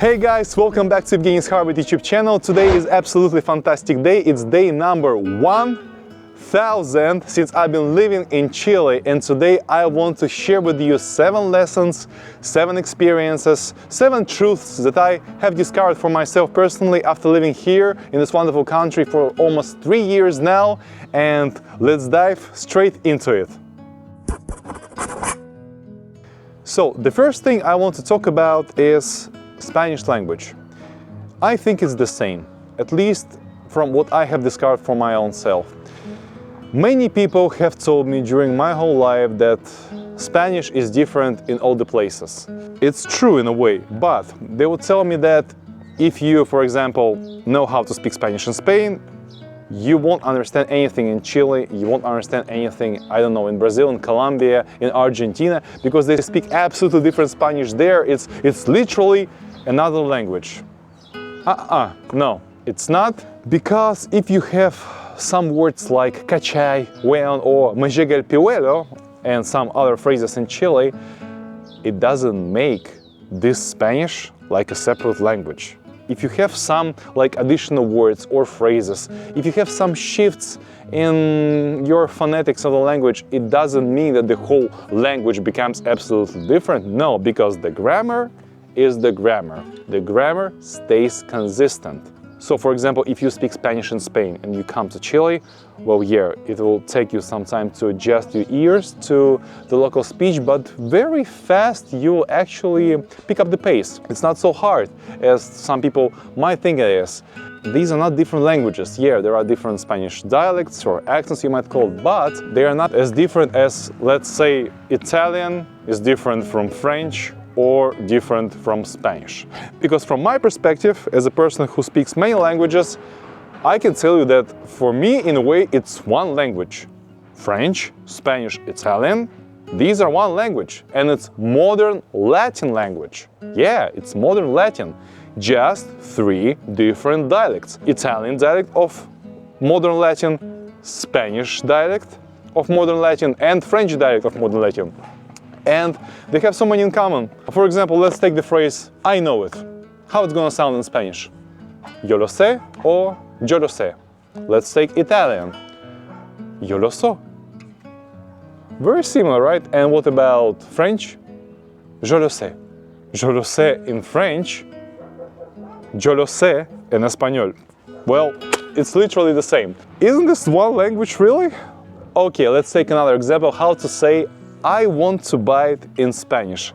Hey guys, welcome back to Evgeny's Harvard YouTube channel. Today is absolutely fantastic day. It's day number 1000 since I've been living in Chile, and today I want to share with you 7 lessons, 7 experiences, 7 truths that I have discovered for myself personally after living here in this wonderful country for almost 3 years now. And let's dive straight into it. So the first thing I want to talk about is Spanish language. I think it's the same, at least from what I have discovered for my own self. Many people have told me during my whole life that Spanish is different in all the places. It's true in a way, but they would tell me that if you, for example, know how to speak Spanish in Spain, you won't understand anything in Chile, you won't understand anything, I don't know, in Brazil, in Colombia, in Argentina, because they speak absolutely different Spanish there. It's literally another language. No, it's not, because if you have some words like cachai, weón, or me llega el piuelo, and some other phrases in Chile, it doesn't make this Spanish like a separate language. If you have some like additional words or phrases, if you have some shifts in your phonetics of the language, it doesn't mean that the whole language becomes absolutely different. No, because the grammar is the grammar. The grammar stays consistent. So, for example, if you speak Spanish in Spain and you come to Chile, well, yeah, it will take you some time to adjust your ears to the local speech, but very fast you will actually pick up the pace. It's not so hard as some people might think it is. These are not different languages. Yeah, there are different Spanish dialects or accents you might call it, but they are not as different as, let's say, Italian is different from French or different from Spanish. Because from my perspective, as a person who speaks many languages, I can tell you that for me, in a way, it's one language. French, Spanish, Italian, these are one language, and it's modern Latin language. Yeah, it's modern Latin, just 3 different dialects. Italian dialect of modern Latin, Spanish dialect of modern Latin, and French dialect of modern Latin. And they have so many in common. For example, let's take the phrase, I know it. How it's gonna sound in Spanish? Yo lo sé or yo lo sé. Let's take Italian. Yo lo so. Very similar, right? And what about French? Je le sais. Je le sais in French. Yo lo sé in Español. Well, it's literally the same. Isn't this one language really? Okay, let's take another example how to say I want to buy it in Spanish.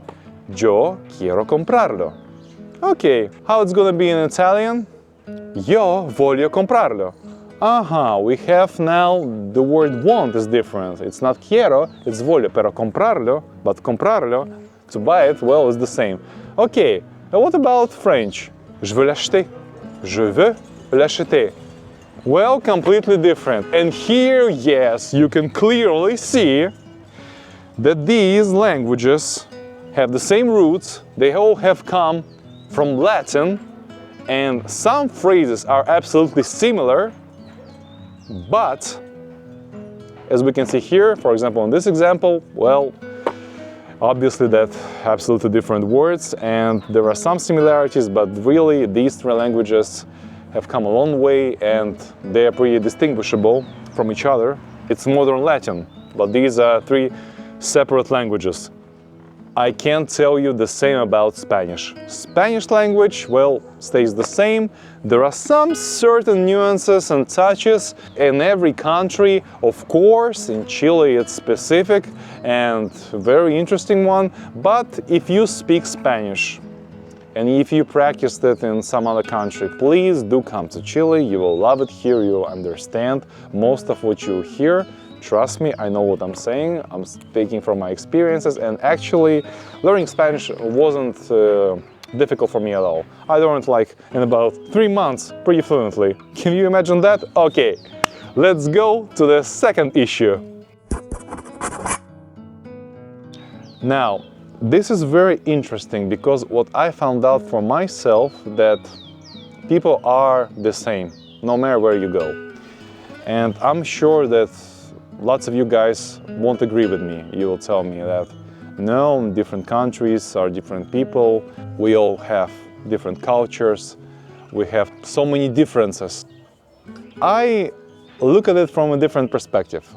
Yo quiero comprarlo. Okay, how it's gonna be in Italian? Yo voglio comprarlo. We have now the word want is different. It's not quiero, it's voglio. Pero comprarlo, but comprarlo, to buy it, well, is the same. Okay, now what about French? Je veux l'acheter. Je veux l'acheter. Well, completely different. And here, yes, you can clearly see that these languages have the same roots, they all have come from Latin, and some phrases are absolutely similar, but as we can see here, for example, in this example, well, obviously that absolutely different words, and there are some similarities, but really these 3 languages have come a long way and they are pretty distinguishable from each other. It's modern Latin, but these are 3 separate languages. I can't tell you the same about Spanish. Spanish language, well, stays the same. There are some certain nuances and touches in every country. Of course, in Chile it's specific and very interesting one. But if you speak Spanish and if you practiced it in some other country, please do come to Chile. You will love it here. You will understand most of what you hear. Trust me, I know what I'm saying. I'm speaking from my experiences, and actually learning Spanish wasn't difficult for me at all. I learned like in about 3 months pretty fluently. Can you imagine that? Okay, let's go to the second issue. Now, this is very interesting because what I found out for myself that people are the same no matter where you go. And I'm sure that lots of you guys won't agree with me. You will tell me that no, different countries are different people. We all have different cultures, we have so many differences. I look at it from a different perspective.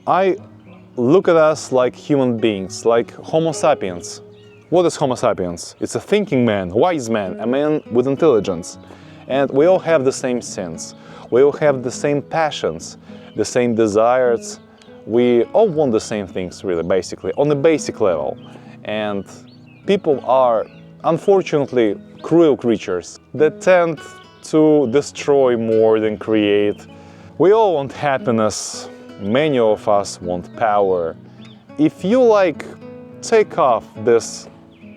I look at us like human beings, like Homo sapiens. What is Homo sapiens? It's a thinking man, wise man, a man with intelligence. And we all have the same sins. We all have the same passions, the same desires. We all want the same things, really, basically, on the basic level. And people are, unfortunately, cruel creatures that tend to destroy more than create. We all want happiness. Many of us want power. If you take off this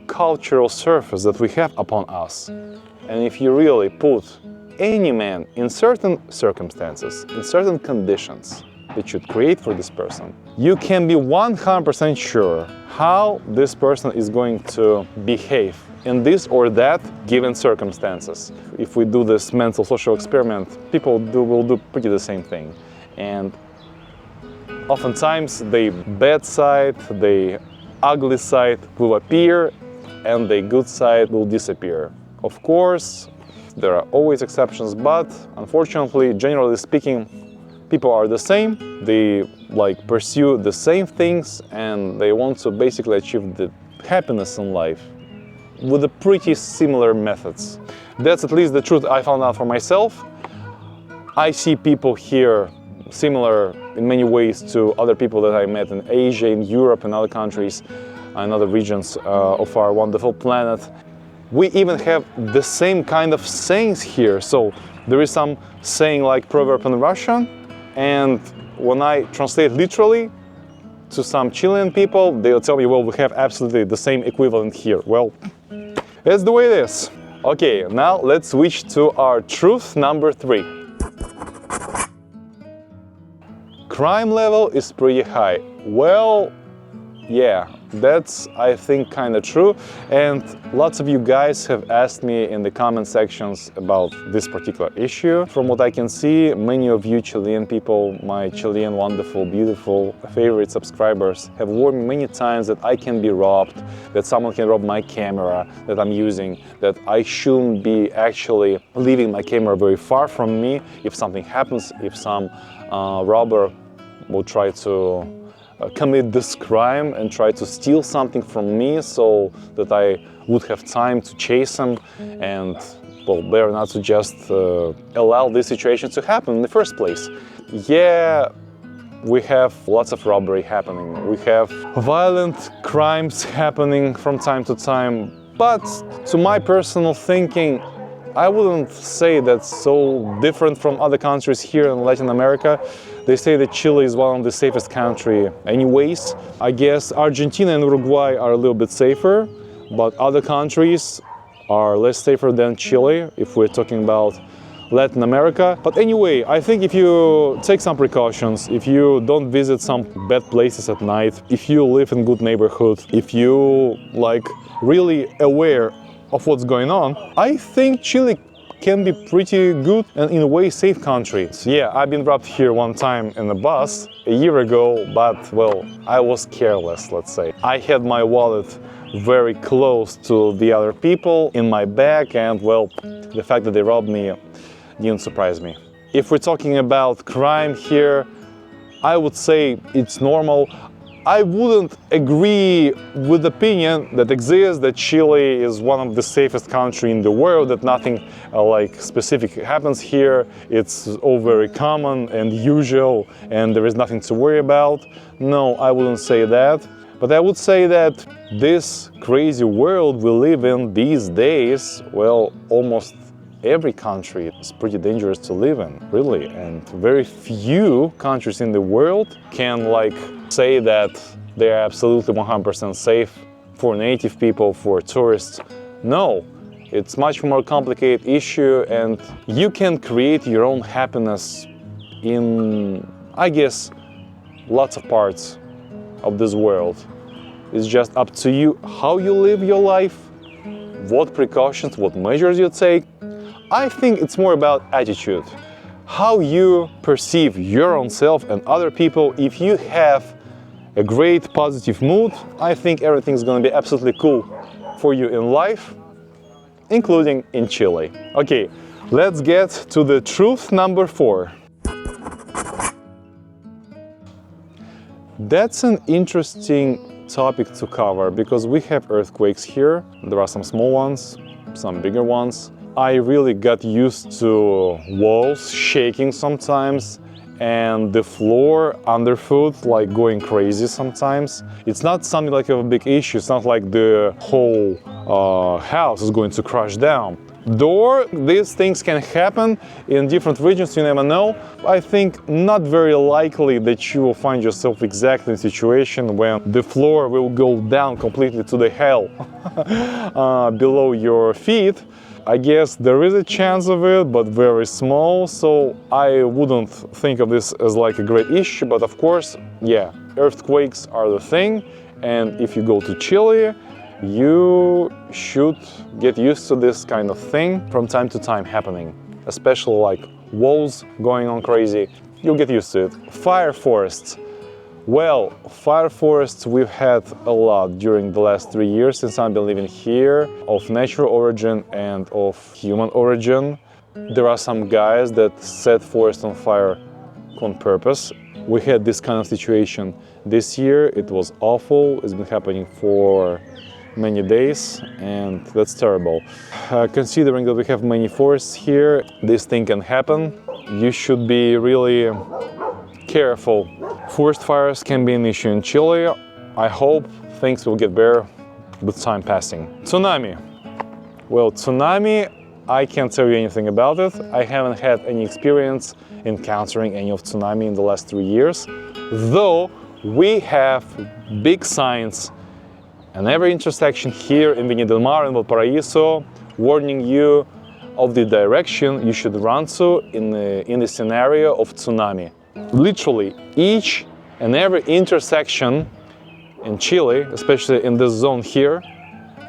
cultural surface that we have upon us, and if you really put any man in certain circumstances, in certain conditions that should create for this person, you can be 100% sure how this person is going to behave in this or that given circumstances. If we do this mental social experiment, people will do pretty the same thing. And oftentimes the bad side, the ugly side will appear and the good side will disappear. Of course, there are always exceptions, but unfortunately, generally speaking, people are the same. They pursue the same things and they want to basically achieve the happiness in life with the pretty similar methods. That's at least the truth I found out for myself. I see people here similar in many ways to other people that I met in Asia, in Europe, and other countries and other regions of our wonderful planet. We even have the same kind of sayings here. So there is some saying like proverb in Russian, and when I translate literally to some Chilean people, they'll tell me, well, we have absolutely the same equivalent here. Well, that's the way it is. Okay, now let's switch to our truth number 3. Crime level is pretty high. Well, yeah, that's, I think, kind of true. And lots of you guys have asked me in the comment sections about this particular issue. From what I can see, many of you Chilean people, my Chilean wonderful, beautiful, favorite subscribers, have warned me many times that I can be robbed, that someone can rob my camera that I'm using, that I shouldn't be actually leaving my camera very far from me if something happens, if some robber will try to commit this crime and try to steal something from me so that I would have time to chase him and, well, better not to just allow this situation to happen in the first place. Yeah, we have lots of robbery happening, we have violent crimes happening from time to time, but to my personal thinking, I wouldn't say that's so different from other countries here in Latin America. They say that Chile is one of the safest countries anyways. I guess Argentina and Uruguay are a little bit safer, but other countries are less safer than Chile if we're talking about Latin America. But anyway, I think if you take some precautions, if you don't visit some bad places at night, if you live in good neighborhood, if you really aware of what's going on, I think Chile can be pretty good and in a way safe country. So yeah, I've been robbed here one time in a bus a year ago, but well, I was careless, let's say. I had my wallet very close to the other people in my bag, and well, the fact that they robbed me didn't surprise me. If we're talking about crime here, I would say it's normal. I wouldn't agree with the opinion that exists that Chile is one of the safest countries in the world, that nothing specific happens here. It's all very common and usual and there is nothing to worry about. No, I wouldn't say that. But I would say that this crazy world we live in these days, well, almost every country is pretty dangerous to live in, really. And very few countries in the world can say that they are absolutely 100% safe for native people, for tourists. No, it's much more complicated issue, and you can create your own happiness in, I guess, lots of parts of this world. It's just up to you how you live your life, what precautions, what measures you take. I think it's more about attitude, how you perceive your own self and other people. If you have a great positive mood, I think everything's going to be absolutely cool for you in life. including in Chile. Okay, let's get to the truth number 4. That's an interesting topic to cover because we have earthquakes here. There are some small ones, some bigger ones. I really got used to walls shaking sometimes and the floor underfoot like going crazy sometimes. It's not something like a big issue. It's not like the whole house is going to crash down. Though these things can happen in different regions, you never know. I think not very likely that you will find yourself exactly in a situation when the floor will go down completely to the hell below your feet. I guess there is a chance of it, but very small, so I wouldn't think of this as like a great issue. But of course, yeah, earthquakes are the thing, and if you go to Chile, you should get used to this kind of thing from time to time happening, especially like walls going on crazy. You'll get used to it. Fire forests. Well, fire forests we've had a lot during the last 3 years since I've been living here, of natural origin and of human origin. There are some guys that set forests on fire on purpose. We had this kind of situation this year. It was awful. It's been happening for many days, and that's terrible. Considering that we have many forests here, this thing can happen. You should be really careful. Forest fires can be an issue in Chile. I hope things will get better with time passing. Tsunami. Well, tsunami, I can't tell you anything about it. I haven't had any experience encountering any of tsunami in the last 3 years, though we have big signs and every intersection here in Viña del Mar and Valparaiso warning you of the direction you should run to in the scenario of tsunami. Literally, each and every intersection in Chile, especially in this zone here,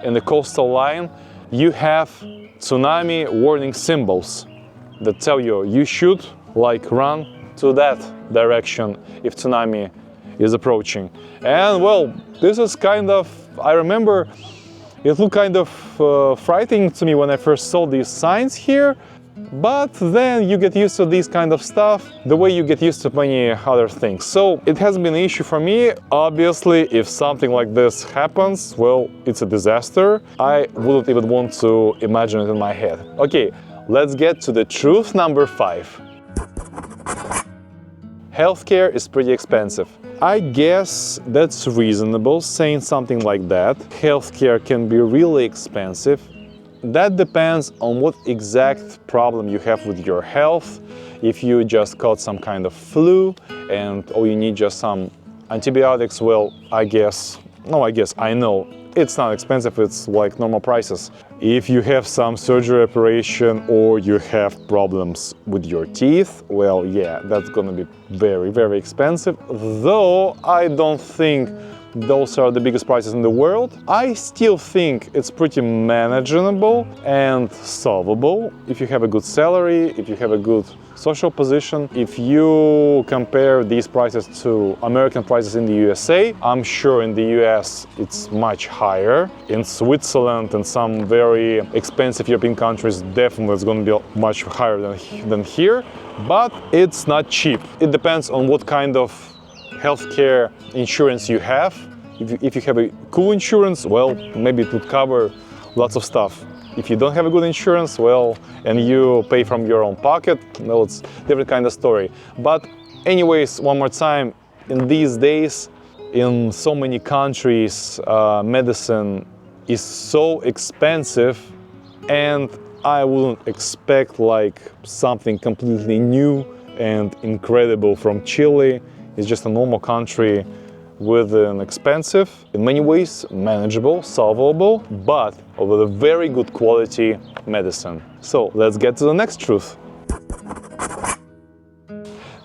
in the coastal line, you have tsunami warning symbols that tell you you should like run to that direction if tsunami is approaching. And well, this is kind of, I remember it looked kind of frightening to me when I first saw these signs here, but then you get used to this kind of stuff the way you get used to many other things. So it hasn't been an issue for me. Obviously, if something like this happens, well, it's a disaster. I wouldn't even want to imagine it in my head. Okay, let's get to the truth number 5. Healthcare is pretty expensive. I guess that's reasonable saying something like that. Healthcare can be really expensive. That depends on what exact problem you have with your health. If you just caught some kind of flu and or you need just some antibiotics, well, I know it's not expensive, it's like normal prices. If you have some surgery operation or you have problems with your teeth, well, yeah, that's gonna be very, very expensive. Though I don't think those are the biggest prices in the world. I still think it's pretty manageable and solvable if you have a good salary, if you have a good social position. If you compare these prices to American prices in the USA, I'm sure in the US it's much higher. In Switzerland and some very expensive European countries, definitely it's going to be much higher than here, but it's not cheap. It depends on what kind of healthcare insurance you have. If you have a cool insurance, well, maybe it would cover lots of stuff. If you don't have a good insurance, well, and you pay from your own pocket, well, it's a different kind of story. But anyways, one more time, in these days, in so many countries, medicine is so expensive, and I wouldn't expect like something completely new and incredible from Chile. It's just a normal country with an expensive, in many ways manageable, solvable, but with a very good quality medicine. So let's get to the next truth.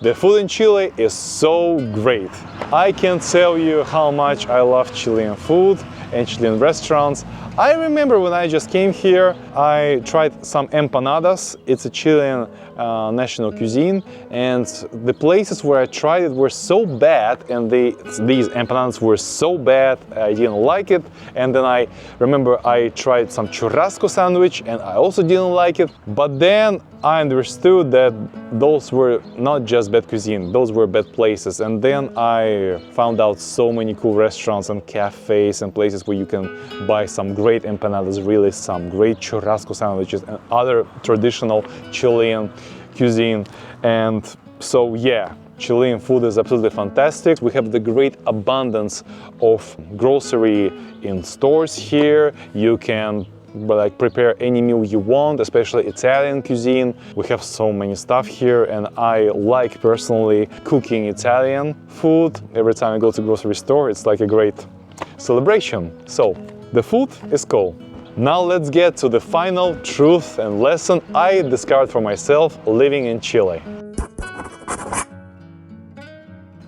The food in Chile is so great. I can't tell you how much I love Chilean food and Chilean restaurants. I remember when I just came here, I tried some empanadas. It's a Chilean national cuisine, and the places where I tried it were so bad, and these empanadas were so bad, I didn't like it. And then I remember I tried some churrasco sandwich, and I also didn't like it. But then I understood that those were not just bad cuisine, those were bad places. And then I found out so many cool restaurants and cafes and places where you can buy some great empanadas, really some great churrasco sandwiches and other traditional Chilean cuisine. And so yeah, Chilean food is absolutely fantastic. We have the great abundance of grocery in stores here. You can prepare any meal you want, especially Italian cuisine. We have so many stuff here, and I like personally cooking Italian food. Every time I go to grocery store, it's like a great celebration. So the food is cool. Now let's get to the final truth and lesson I discovered for myself living in Chile.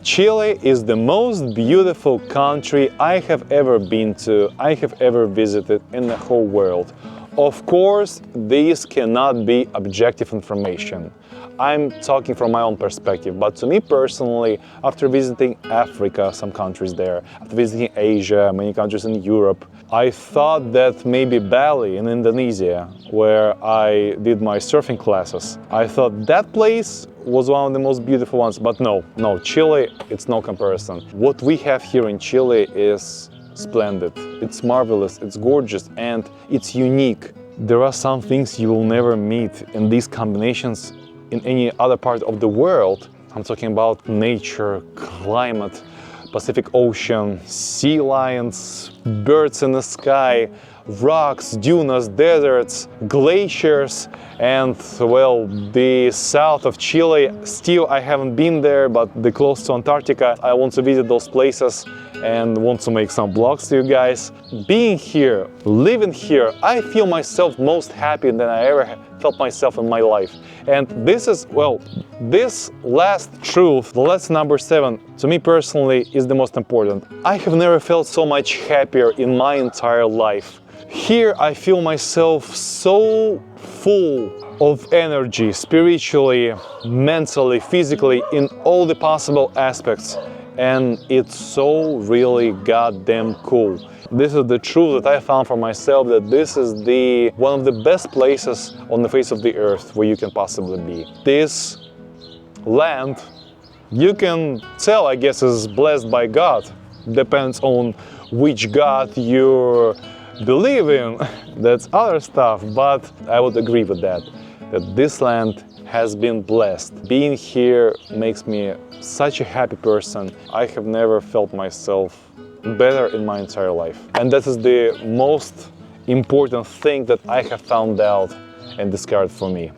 Chile is the most beautiful country I have ever been to, I have ever visited in the whole world. Of course, this cannot be objective information. I'm talking from my own perspective, but to me personally, after visiting Africa, some countries there, after visiting Asia, many countries in Europe, I thought that maybe Bali in Indonesia, where I did my surfing classes, I thought that place was one of the most beautiful ones, but no, Chile, it's no comparison. What we have here in Chile is splendid, it's marvelous, it's gorgeous, and it's unique. There are some things you will never meet in these combinations in any other part of the world. I'm talking about nature, climate, Pacific Ocean, sea lions, birds in the sky, rocks, dunes, deserts, glaciers, and well, the south of Chile. Still, I haven't been there, but the close to Antarctica. I want to visit those places and want to make some vlogs to you guys. Being here, living here, I feel myself most happy than I ever felt myself in my life. And this is, well, this last truth, the lesson number 7, to me personally is the most important. I have never felt so much happier in my entire life. Here I feel myself so full of energy, spiritually, mentally, physically, in all the possible aspects. And it's so really goddamn cool. This is the truth that I found for myself, that this is one of the best places on the face of the earth where you can possibly be. This land, you can tell, I guess, is blessed by God. Depends on which God you believe in. That's other stuff, but I would agree with that this land has been blessed. Being here makes me such a happy person. I have never felt myself better in my entire life. And that is the most important thing that I have found out and discovered for me.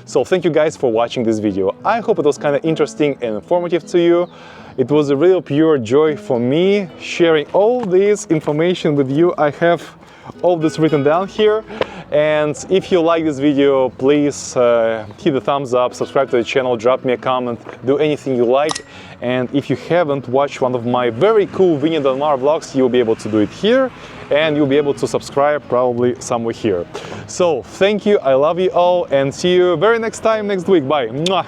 So thank you guys for watching this video. I hope it was kind of interesting and informative to you. It was a real pure joy for me sharing all this information with you. I have all this written down here. And if you like this video, please hit the thumbs up, subscribe to the channel, drop me a comment, do anything you like. And if you haven't watched one of my very cool VIÑA vlogs, you'll be able to do it here, and you'll be able to subscribe probably somewhere here. So thank you, I love you all, and see you very next time next week. Bye. Mwah.